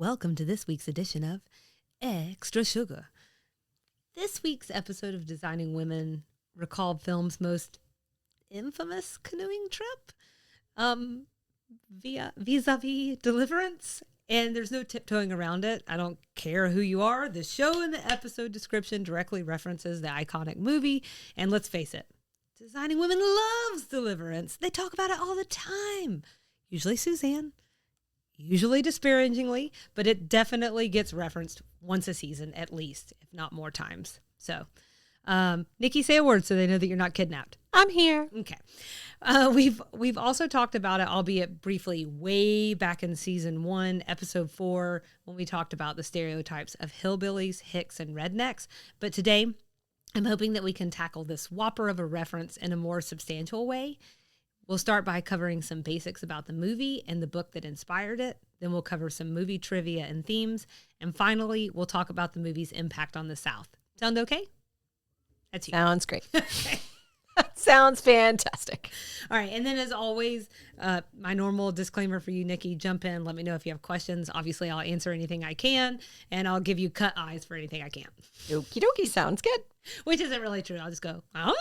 Welcome to this week's edition of Extra Sugar. This week's episode of Designing Women recalled film's most infamous canoeing trip, vis-a-vis Deliverance, and there's no tiptoeing around it. I don't care who you are. The show and the episode description directly references the iconic movie, and let's face it, Designing Women loves Deliverance. They talk about it all the time. Usually Suzanne, usually disparagingly, but it definitely gets referenced once a season at least, if not more times. So, Nikki, say a word so they know that you're not kidnapped. I'm here. Okay. We've also talked about it, albeit briefly, way back in season 1, episode 4, when we talked about the stereotypes of hillbillies, hicks, and rednecks. But today, I'm hoping that we can tackle this whopper of a reference in a more substantial way. We'll start by covering some basics about the movie and the book that inspired it. Then we'll cover some movie trivia and themes. And finally, we'll talk about the movie's impact on the South. Sound okay? That's you. Sounds great. Sounds fantastic. All right. And then as always, my normal disclaimer for you, Nikki, jump in. Let me know if you have questions. Obviously, I'll answer anything I can, and I'll give you cut eyes for anything I can. Okie dokie. Sounds good. Which isn't really true. I'll just go, oh.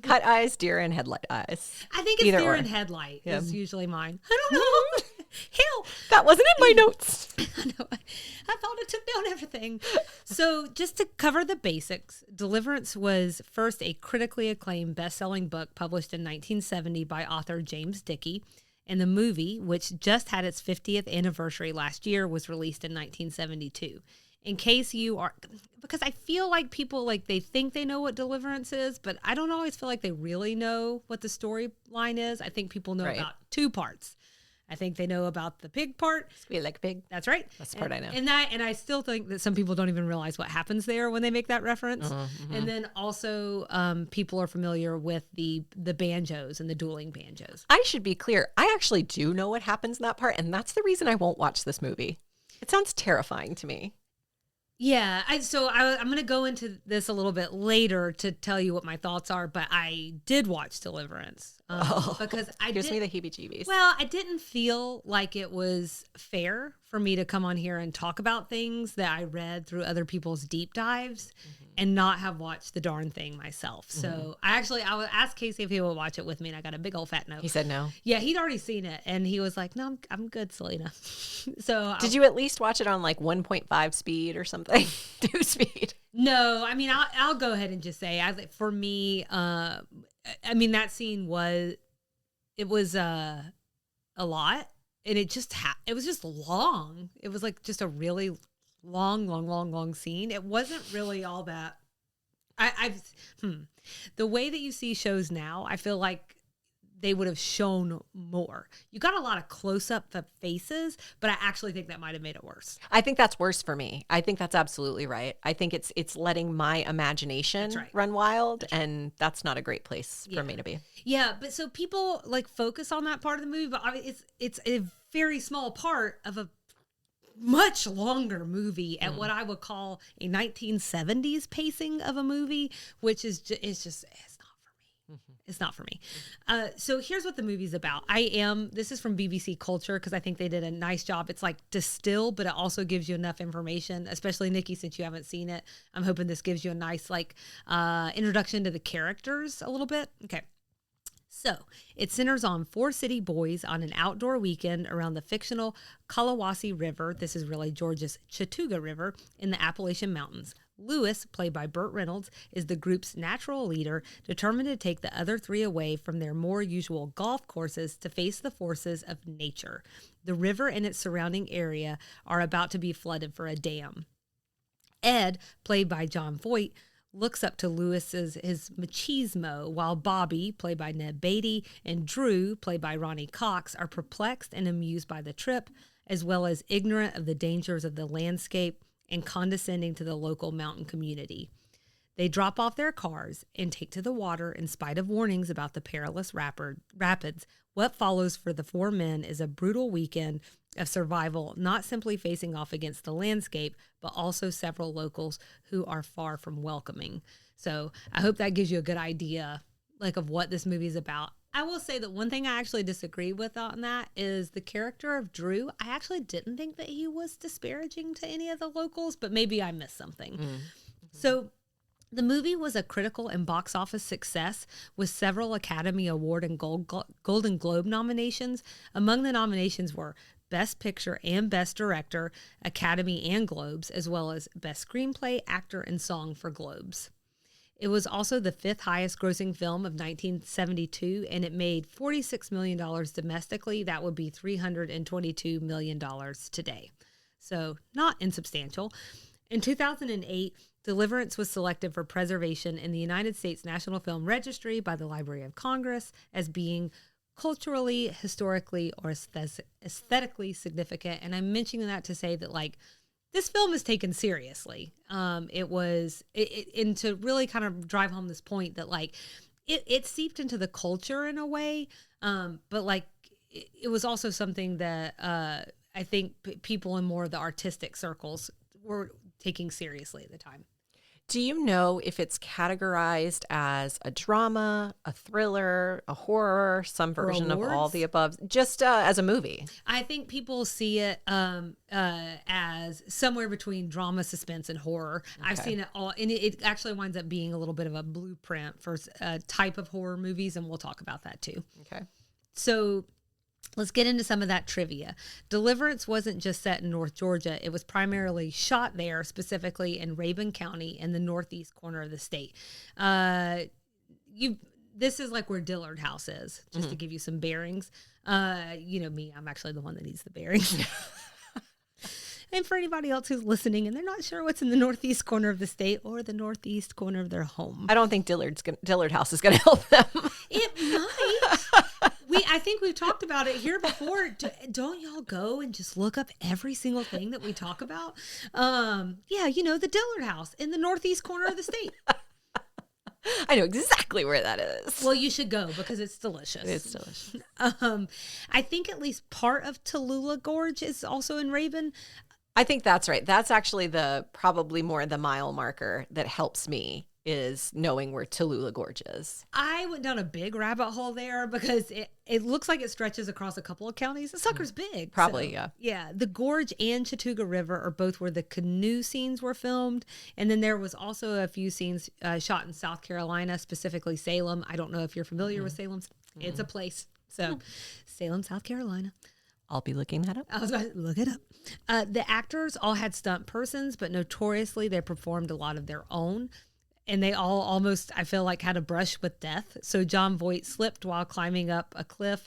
Cut eyes, deer, and headlight eyes. I think it's deer and headlight is usually mine. I don't know. Hell. That wasn't in my notes. I know. I thought it took down everything. So just to cover the basics, Deliverance was first a critically acclaimed best-selling book published in 1970 by author James Dickey. And the movie, which just had its 50th anniversary last year, was released in 1972. In case you are, because I feel like people, like, they think they know what Deliverance is, but I don't always feel like they really know what the storyline is. I think people know about two parts. I think they know about the pig part. Squeal like a pig. That's right. That's the part I know. And I still think that some people don't even realize what happens there when they make that reference. And then also people are familiar with the banjos and the dueling banjos. I should be clear. I actually do know what happens in that part, and that's the reason I won't watch this movie. It sounds terrifying to me. Yeah, I'm going to go into this a little bit later to tell you what my thoughts are, but I did watch Deliverance because gives me the heebie-jeebies. Well, I didn't feel like it was fair for me to come on here and talk about things that I read through other people's deep dives and not have watched the darn thing myself. So I asked Casey if he would watch it with me, and I got a big old fat no. He said no. Yeah, he'd already seen it, and he was like, "No, I'm good, Selena." So did you at least watch it on like 1.5 speed or something? 2 speed? No, I mean, I'll go ahead and just say, for me, I mean, that scene was a lot, and it was just long. It was like just a really long scene. It wasn't really all that. The way that you see shows now, I feel like they would have shown more. You got a lot of close-up of faces, but I actually think that might have made it worse. I think that's worse for me. I think that's absolutely right. I think it's letting my imagination run wild, and that's not a great place for me to be. Yeah, but so people like focus on that part of the movie, but it's a very small part of a much longer movie at what I would call a 1970s pacing of a movie, which is it's not for me. So here's what the movie's about. This is from BBC Culture because I think they did a nice job. It's like distilled, but it also gives you enough information, especially Nikki, since you haven't seen it. I'm hoping this gives you a nice introduction to the characters a little bit. Okay. So it centers on 4 city boys on an outdoor weekend around the fictional Kalawasi River. This is really Georgia's Chattooga River in the Appalachian Mountains. Lewis, played by Burt Reynolds, is the group's natural leader, determined to take the other 3 away from their more usual golf courses to face the forces of nature. The river and its surrounding area are about to be flooded for a dam. Ed, played by John Voight, looks up to his machismo, while Bobby, played by Ned Beatty, and Drew, played by Ronnie Cox, are perplexed and amused by the trip, as well as ignorant of the dangers of the landscape and condescending to the local mountain community. They drop off their cars and take to the water in spite of warnings about the perilous rapids. What follows for the 4 men is a brutal weekend of survival, not simply facing off against the landscape, but also several locals who are far from welcoming. So I hope that gives you a good idea, of what this movie is about. I will say that one thing I actually disagree with on that is the character of Drew. I actually didn't think that he was disparaging to any of the locals, but maybe I missed something. Mm-hmm. So the movie was a critical and box office success with several Academy Award and Golden Globe nominations. Among the nominations were Best Picture and Best Director, Academy and Globes, as well as Best Screenplay, Actor, and Song for Globes. It was also the 5th highest grossing film of 1972, and it made $46 million domestically. That would be $322 million today. So not insubstantial. In 2008, Deliverance was selected for preservation in the United States National Film Registry by the Library of Congress as being culturally, historically, or aesthetically significant. And I'm mentioning that to say that, like, this film is taken seriously. And to really kind of drive home this point that, like, it seeped into the culture in a way. But, like, it was also something that I think people in more of the artistic circles were taking seriously at the time. Do you know if it's categorized as a drama, a thriller, a horror, some version of all the above, just as a movie? I think people see it as somewhere between drama, suspense, and horror. Okay. I've seen it all, and it actually winds up being a little bit of a blueprint for a type of horror movies, and we'll talk about that too. Okay. So let's get into some of that trivia. Deliverance wasn't just set in North Georgia. It was primarily shot there, specifically in Rabun County in the northeast corner of the state. This is like where Dillard House is, just to give you some bearings. You know me, I'm actually the one that needs the bearings. And for anybody else who's listening and they're not sure what's in the northeast corner of the state or the northeast corner of their home. I don't think Dillard House is going to help them. It might. I think we've talked about it here before. Don't y'all go and just look up every single thing that we talk about? Yeah, you know, the Dillard House in the northeast corner of the state. I know exactly where that is. Well, you should go because it's delicious. It's delicious. I think at least part of Tallulah Gorge is also in Rabun. I think that's right. That's actually probably more the mile marker that helps me is knowing where Tallulah Gorge is. I went down a big rabbit hole there because it looks like it stretches across a couple of counties. The sucker's big. Probably, so, yeah. Yeah. The Gorge and Chattooga River are both where the canoe scenes were filmed. And then there was also a few scenes shot in South Carolina, specifically Salem. I don't know if you're familiar with Salem. It's a place. So Salem, South Carolina. I'll be looking that up. I was about to look it up. The actors all had stunt persons, but notoriously they performed a lot of their own. And they all almost, I feel like, had a brush with death. So John Voight slipped while climbing up a cliff,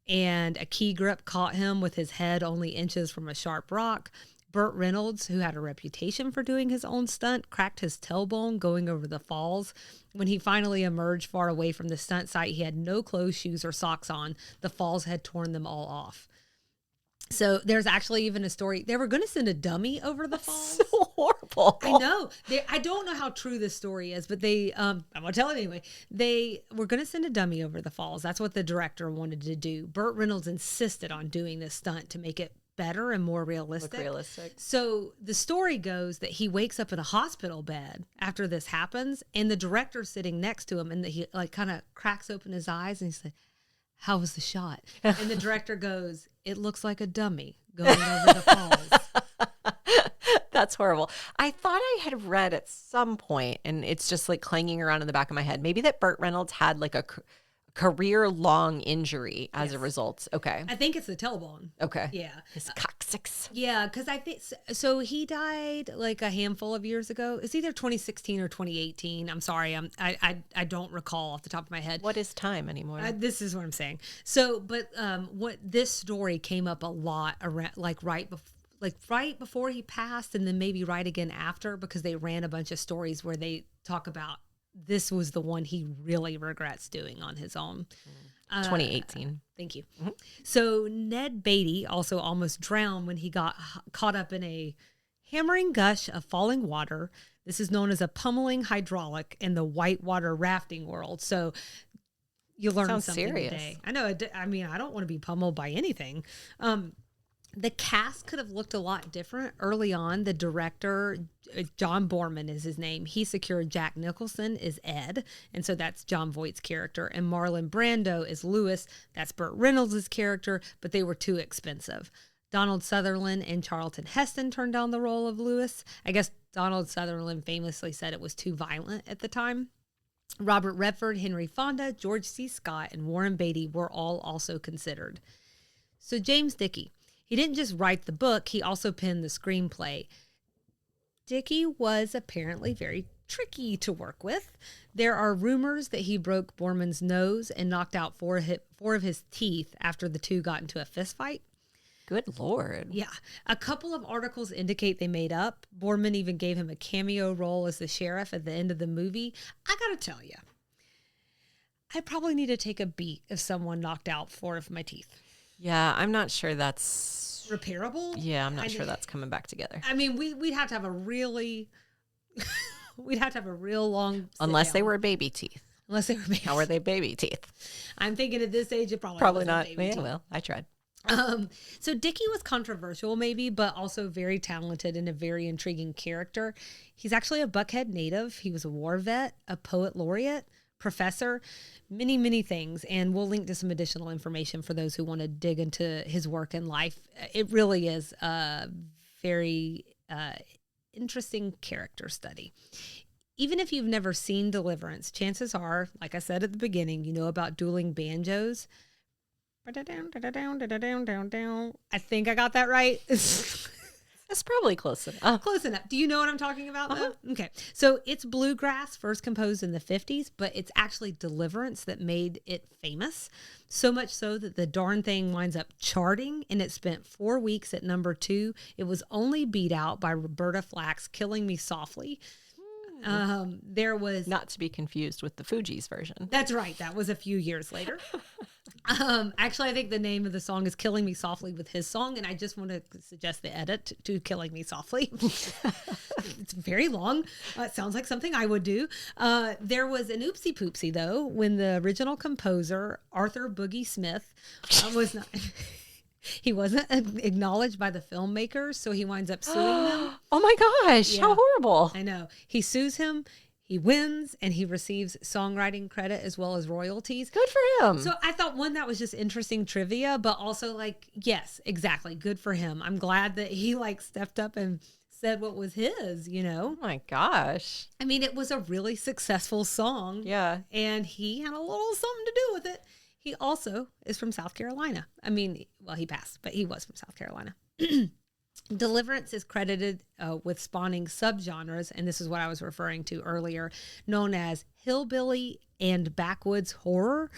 and a key grip caught him with his head only inches from a sharp rock. Burt Reynolds, who had a reputation for doing his own stunt, cracked his tailbone going over the falls. When he finally emerged far away from the stunt site, he had no clothes, shoes, or socks on. The falls had torn them all off. So there's actually even a story. They were going to send a dummy over the falls. So horrible. I know. I don't know how true this story is, but I'm going to tell it anyway. They were going to send a dummy over the falls. That's what the director wanted to do. Burt Reynolds insisted on doing this stunt to make it better and more realistic. Look realistic. So the story goes that he wakes up in a hospital bed after this happens, and the director's sitting next to him, and he like kind of cracks open his eyes, and he said, "How was the shot?" And the director goes, "It looks like a dummy going over the falls." That's horrible. I thought I had read at some point, and it's just like clanging around in the back of my head, maybe that Burt Reynolds had like a career-long injury as a result. Okay. I think it's the tailbone. Okay. Yeah. His coccyx. Yeah, because I think, so he died like a handful of years ago. It's either 2016 or 2018. I'm sorry. I don't recall off the top of my head. What is time anymore? This is what I'm saying. So, but what this story came up a lot around, right before he passed, and then maybe right again after, because they ran a bunch of stories where they talk about this was the one he really regrets doing on his own. 2018. Thank you. Mm-hmm. So Ned Beatty also almost drowned when he got caught up in a hammering gush of falling water. This is known as a pummeling hydraulic in the whitewater rafting world. So you learn something serious today. I know. I mean, I don't want to be pummeled by anything. The cast could have looked a lot different early on. The director, John Borman is his name. He secured Jack Nicholson as Ed, and so that's John Voight's character. And Marlon Brando is Lewis. That's Burt Reynolds' character, but they were too expensive. Donald Sutherland and Charlton Heston turned down the role of Lewis. I guess Donald Sutherland famously said it was too violent at the time. Robert Redford, Henry Fonda, George C. Scott, and Warren Beatty were all also considered. So James Dickey. He didn't just write the book, he also penned the screenplay. Dickey was apparently very tricky to work with. There are rumors that he broke Borman's nose and knocked out four of his teeth after the two got into a fist fight. Good Lord. Yeah. A couple of articles indicate they made up. Borman even gave him a cameo role as the sheriff at the end of the movie. I gotta tell you, I probably need to take a beat if someone knocked out four of my teeth. Yeah, I'm not sure that's repairable. Yeah, I'm not sure that's coming back together. I mean, we'd have to have a really, we'd have to have a real long. Unless they were baby teeth. Unless they were baby. How were they baby teeth? I'm thinking at this age, it probably wasn't not. baby Yeah, teeth. well, I tried. So Dickey was controversial maybe, but also very talented and a very intriguing character. He's actually a Buckhead native. He was a war vet, a poet laureate, professor, many, many things. And we'll link to some additional information for those who want to dig into his work and life. It really is a very interesting character study. Even if you've never seen Deliverance, chances are, like I said at the beginning, you know about dueling banjos. I think I got that right. That's probably close enough. Close enough. Do you know what I'm talking about, though? Okay. So it's bluegrass, first composed in the 50s, but it's actually Deliverance that made it famous. So much so that the darn thing winds up charting, and it spent 4 weeks at number 2. It was only beat out by Roberta Flack's Killing Me Softly. There was... Not to be confused with the Fugees version. That's right. That was a few years later. Actually, I think the name of the song is Killing Me Softly with his song, and I just want to suggest the edit to Killing Me Softly. It's very long. It sounds like something I would do. There was an oopsie poopsie, though, when the original composer, Arthur Boogie Smith, was not... He wasn't acknowledged by the filmmakers, so he winds up suing them. Oh my gosh, how horrible. I know. He sues him. He wins, and he receives songwriting credit as well as royalties. Good for him. So I thought, one, that was just interesting trivia, but also, like, yes, exactly. Good for him. I'm glad that he, like, stepped up and said what was his, you know? Oh my gosh. I mean, it was a really successful song. Yeah. And he had a little something to do with it. He also is from South Carolina. I mean, well, he passed, but he was from South Carolina. Deliverance is credited with spawning subgenres, and this is what I was referring to earlier, known as hillbilly and backwoods horror.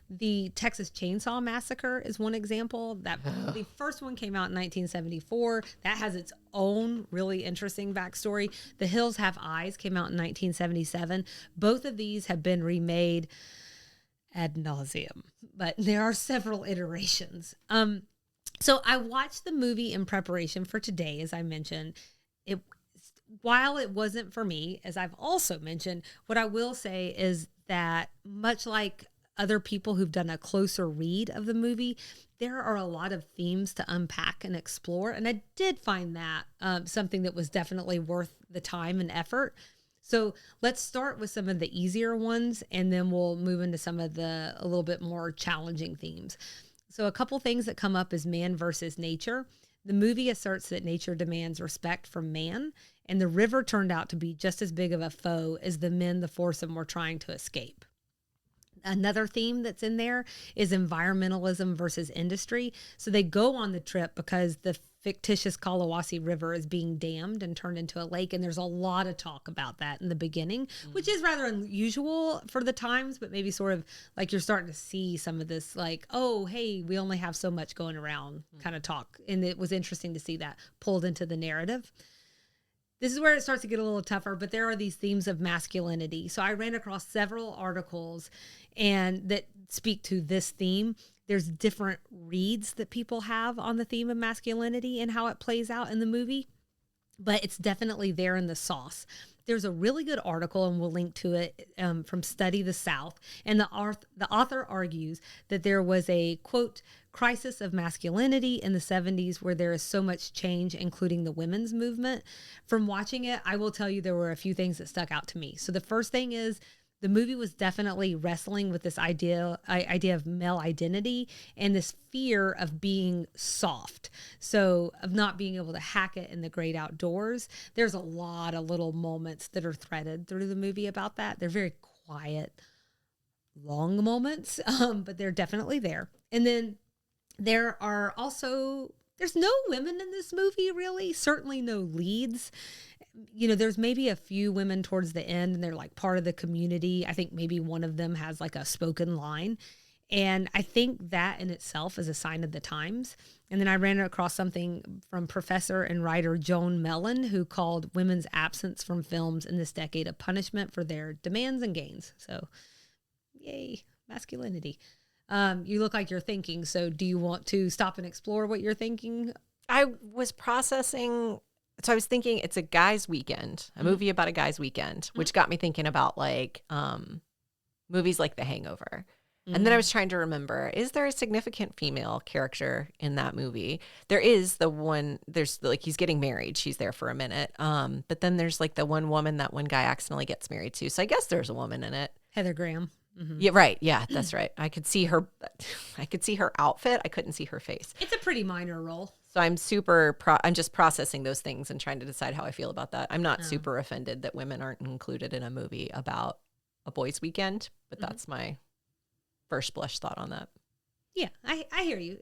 The Texas Chainsaw Massacre is one example. The first one came out in 1974. That has its own really interesting backstory. The Hills Have Eyes came out in 1977. Both of these have been remade ad nauseum, but there are several iterations. So I watched the movie in preparation for today, as I mentioned. While it wasn't for me, as I've also mentioned, what I will say is that much like other people who've done a closer read of the movie, there are a lot of themes to unpack and explore. And I did find that something that was definitely worth the time and effort. So let's start with some of the easier ones, and then we'll move into some of the a little bit more challenging themes. So a couple things that come up is man versus nature. The movie asserts that nature demands respect from man, and the river turned out to be just as big of a foe as the men the foursome were trying to escape. Another theme that's in there is environmentalism versus industry. So they go on the trip because the fictitious Kalawasi River is being dammed and turned into a lake. And there's a lot of talk about that in the beginning, which is rather unusual for the times, but maybe sort of like you're starting to see some of this like, oh, hey, we only have so much going around kind of talk. And it was interesting to see that pulled into the narrative. This is where it starts to get a little tougher, but there are these themes of masculinity. So I ran across several articles and that speak to this theme. There's different reads that people have on the theme of masculinity and how it plays out in the movie. but it's definitely there in the sauce. There's a really good article, and we'll link to it, from Study the South. And the author argues that there was a, quote, crisis of masculinity in the 70s where there is so much change, including the women's movement. From watching it, I will tell you there were a few things that stuck out to me. So the first thing is, the movie was definitely wrestling with this idea of male identity and this fear of being soft. So of not being able to hack it in the great outdoors. There's a lot of little moments that are threaded through the movie about that. They're very quiet, long moments, but they're definitely there. And then there's no women in this movie, really. Certainly no leads. You know, there's maybe a few women towards the end, and they're like part of the community. I think maybe one of them has like a spoken line. And I think that in itself is a sign of the times. And then I ran across something from professor and writer Joan Mellon, who called women's absence from films in this decade a punishment for their demands and gains. So, yay, masculinity. You look like you're thinking. So do you want to stop and explore what you're thinking? I was processing. So I was thinking it's a guy's weekend, a movie about a guy's weekend, which got me thinking about like movies like The Hangover. And then I was trying to remember, is there a significant female character in that movie? There is there's like, he's getting married. She's there for a minute. But then there's like the one woman that one guy accidentally gets married to. So I guess there's a woman in it. Heather Graham. Mm-hmm. Yeah, right. Yeah, that's right. I could see her outfit. I couldn't see her face. It's a pretty minor role. So I'm I'm just processing those things and trying to decide how I feel about that. I'm not super offended that women aren't included in a movie about a boys' weekend, but that's my first blush thought on that. Yeah, I hear you.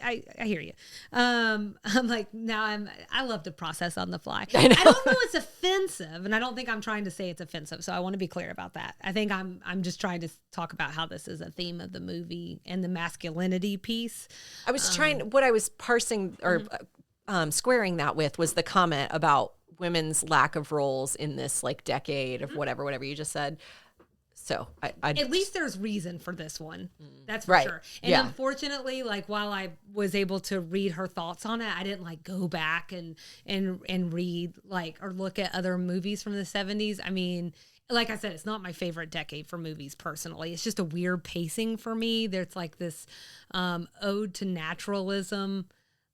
I hear you. I'm like, I love to process on the fly. I don't know it's offensive, and I don't think I'm trying to say it's offensive. So I want to be clear about that. I think I'm just trying to talk about how this is a theme of the movie and the masculinity piece. I was what I was parsing or squaring that with was the comment about women's lack of roles in this like decade of whatever you just said. So at least there's reason for this one. That's for right. sure. And unfortunately, like while I was able to read her thoughts on it, I didn't like go back and read like or look at other movies from the 70s. I mean, like I said, it's not my favorite decade for movies personally. It's just a weird pacing for me. There's like this ode to naturalism.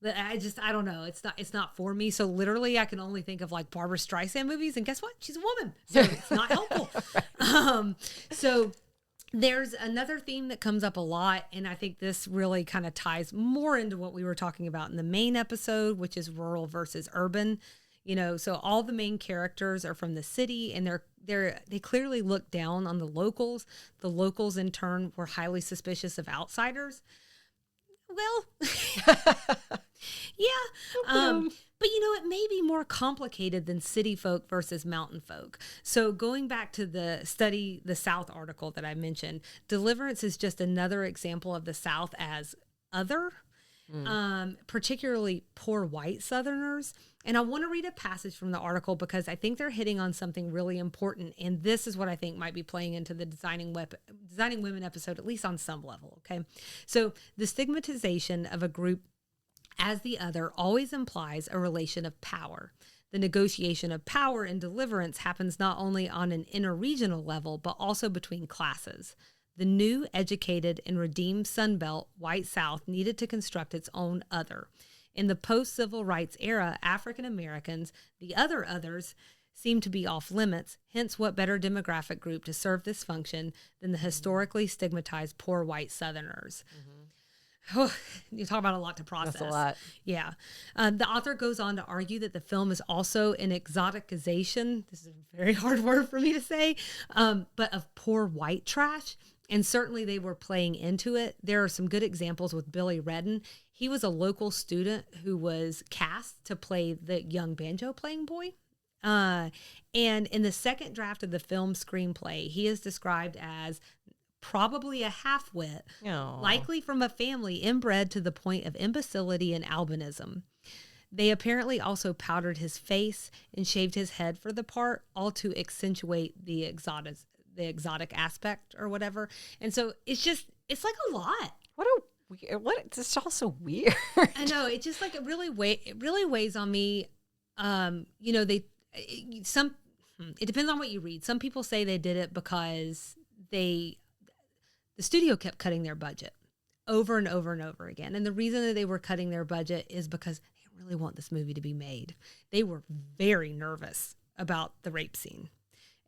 I don't know. It's not for me. So literally I can only think of like Barbara Streisand movies, and guess what? She's a woman. So it's not helpful. Right. So there's another theme that comes up a lot. And I think this really kind of ties more into what we were talking about in the main episode, which is rural versus urban. You know, so all the main characters are from the city, and they clearly look down on the locals. The locals in turn were highly suspicious of outsiders. Well, yeah. But, you know, it may be more complicated than city folk versus mountain folk. So going back to the Study the South article that I mentioned, Deliverance is just another example of the South as other, particularly poor white Southerners. And I want to read a passage from the article because I think they're hitting on something really important. And this is what I think might be playing into the Designing Women episode, at least on some level. Okay. So the stigmatization of a group as the other always implies a relation of power. The negotiation of power in Deliverance happens not only on an interregional level, but also between classes. The new, educated, and redeemed Sunbelt white South needed to construct its own other. In the post-civil rights era, African Americans, the other others, seem to be off limits. Hence, what better demographic group to serve this function than the historically stigmatized poor white Southerners? Oh, you talk about a lot to process. That's a lot. Yeah. The author goes on to argue that the film is also an exoticization. This is a very hard word for me to say, but of poor white trash. And certainly they were playing into it. There are some good examples with Billy Redden. He was a local student who was cast to play the young banjo playing boy. And in the second draft of the film screenplay, he is described as probably a half-wit, likely from a family inbred to the point of imbecility and albinism. They apparently also powdered his face and shaved his head for the part, all to accentuate the exotic aspect or whatever. And so it's like a lot. It's just also weird. I know. It just like it really weighs on me. you know, it depends on what you read. Some people say they did it because the studio kept cutting their budget over and over and over again. And the reason that they were cutting their budget is because they really want this movie to be made. They were very nervous about the rape scene.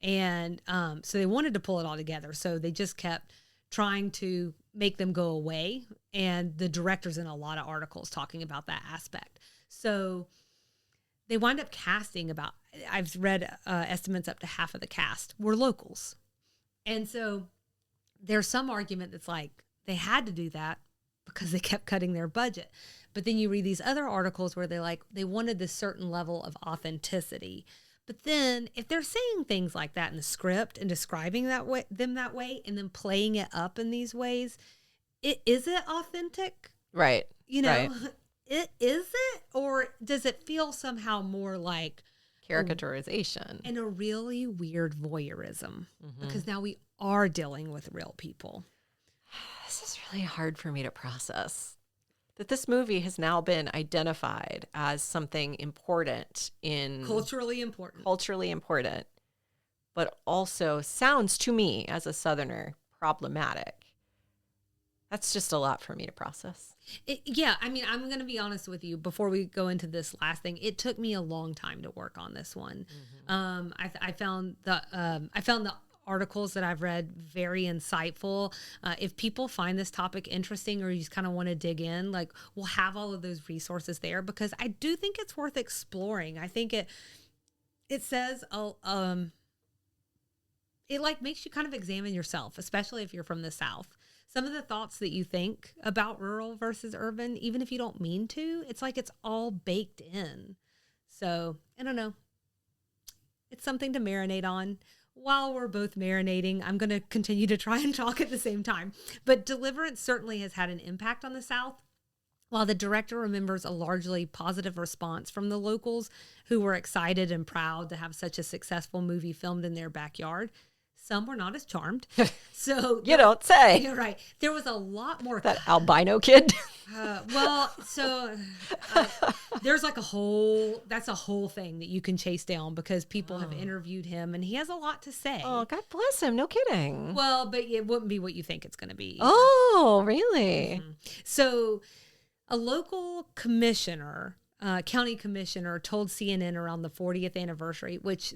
And so they wanted to pull it all together. So they just kept trying to make them go away. And the director's in a lot of articles talking about that aspect. So they wind up casting I've read estimates up to half of the cast were locals. And so there's some argument that's like they had to do that because they kept cutting their budget. But then you read these other articles where they wanted this certain level of authenticity. But then if they're saying things like that in the script and describing them that way and then playing it up in these ways, is it authentic? Right. You know, right. Is it? Or does it feel somehow more like caricaturization and a really weird voyeurism? Because now we are dealing with real people. This is really hard for me to process. That this movie has now been identified as something important Culturally important, but also sounds to me as a Southerner problematic. That's just a lot for me to process. Yeah, I mean, I'm going to be honest with you. Before we go into this last thing, it took me a long time to work on this one. I found the articles that I've read very insightful. If people find this topic interesting or you just kind of want to dig in, like we'll have all of those resources there because I do think it's worth exploring. I think it says it like makes you kind of examine yourself, especially if you're from the South. Some of the thoughts that you think about rural versus urban, even if you don't mean to, it's like it's all baked in. So, I don't know. It's something to marinate on. While we're both marinating, I'm going to continue to try and talk at the same time. But Deliverance certainly has had an impact on the South. While the director remembers a largely positive response from the locals who were excited and proud to have such a successful movie filmed in their backyard, some were not as charmed. So you don't say. You're right. There was a lot more. That albino kid. There's like that's a whole thing that you can chase down because people have interviewed him and he has a lot to say. Oh, God bless him. No kidding. Well, but it wouldn't be what you think it's going to be. Oh, really? So a local commissioner, county commissioner told CNN around the 40th anniversary, which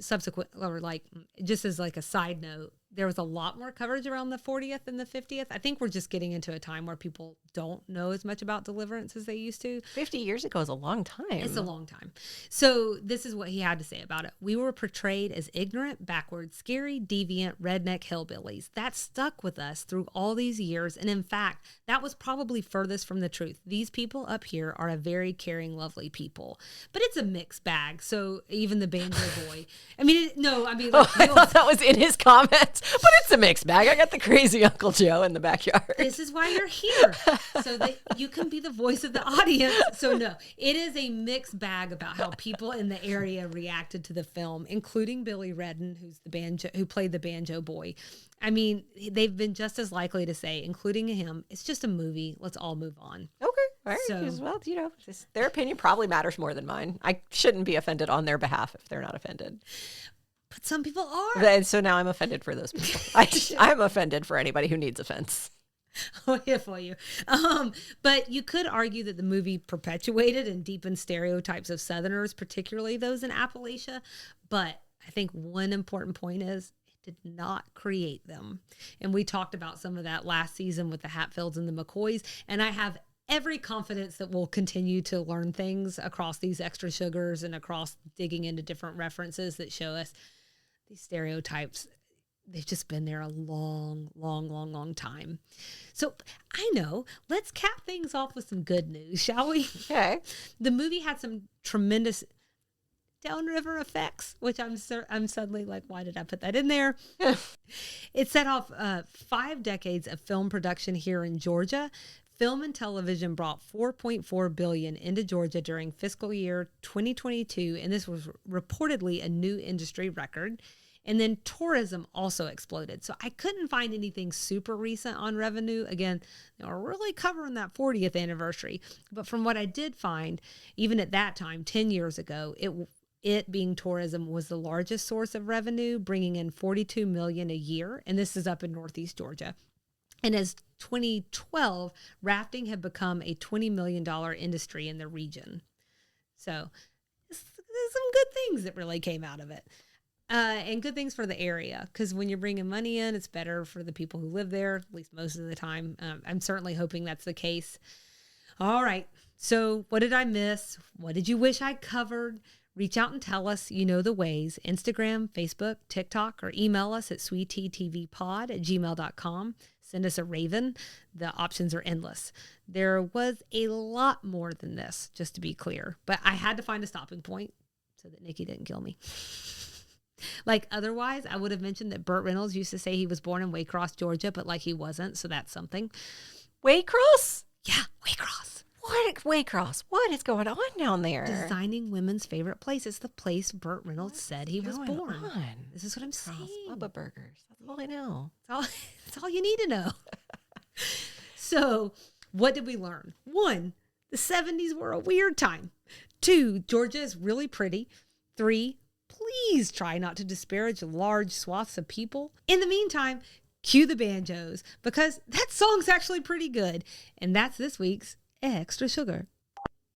just as like a side note, there was a lot more coverage around the 40th and the 50th. I think we're just getting into a time where people don't know as much about Deliverance as they used to. 50 years ago is a long time. It's a long time. So this is what he had to say about it. We were portrayed as ignorant, backward, scary, deviant, redneck hillbillies. That stuck with us through all these years. And in fact, that was probably furthest from the truth. These people up here are a very caring, lovely people. But it's a mixed bag. So even the banjo boy. I thought that was in his comments. But it's a mixed bag. I got the crazy Uncle Joe in the backyard. This is why you're here. So that you can be the voice of the audience. So no, it is a mixed bag about how people in the area reacted to the film, including Billy Redden, who played the banjo boy. I mean, they've been just as likely to say, including him, it's just a movie. Let's all move on. Okay. All right. Well, their opinion probably matters more than mine. I shouldn't be offended on their behalf if they're not offended. But some people are. And so now I'm offended for those people. I'm offended for anybody who needs offense. Oh, yeah, for you. But you could argue that the movie perpetuated and deepened stereotypes of Southerners, particularly those in Appalachia. But I think one important point is it did not create them. And we talked about some of that last season with the Hatfields and the McCoys. And I have every confidence that we'll continue to learn things across these extra sugars and across digging into different references that show us these stereotypes. They've just been there a long, long, long, long time. So I know, let's cap things off with some good news, shall we? Okay. The movie had some tremendous downriver effects, which I'm suddenly like, why did I put that in there? It set off 5 decades of film production here in Georgia. Film and television brought $4.4 billion into Georgia during fiscal year 2022, and this was reportedly a new industry record. And then tourism also exploded. So I couldn't find anything super recent on revenue. Again, we're really covering that 40th anniversary. But from what I did find, even at that time, 10 years ago, it being tourism was the largest source of revenue, bringing in $42 million a year. And this is up in Northeast Georgia. And as 2012, rafting had become a $20 million industry in the region. So there's some good things that really came out of it. And good things for the area, because when you're bringing money in, it's better for the people who live there, at least most of the time. I'm certainly hoping that's the case. All right. So what did I miss? What did you wish I covered? Reach out and tell us. You know the ways. Instagram, Facebook, TikTok, or email us at sweettvpod@gmail.com. Send us a raven. The options are endless. There was a lot more than this, just to be clear. But I had to find a stopping point so that Nikki didn't kill me. Like, otherwise, I would have mentioned that Burt Reynolds used to say he was born in Waycross, Georgia, but like he wasn't, so that's something. Waycross? Yeah, Waycross. What? Waycross? What is going on down there? Designing women's favorite place. It's the place Burt Reynolds said he was born. On? This is what I'm saying. Bubba Burgers. That's all I know. That's all you need to know. So, what did we learn? 1, the 70s were a weird time. 2, Georgia is really pretty. 3, please try not to disparage large swaths of people. In the meantime, cue the banjos, because that song's actually pretty good. And that's this week's Extra Sugar.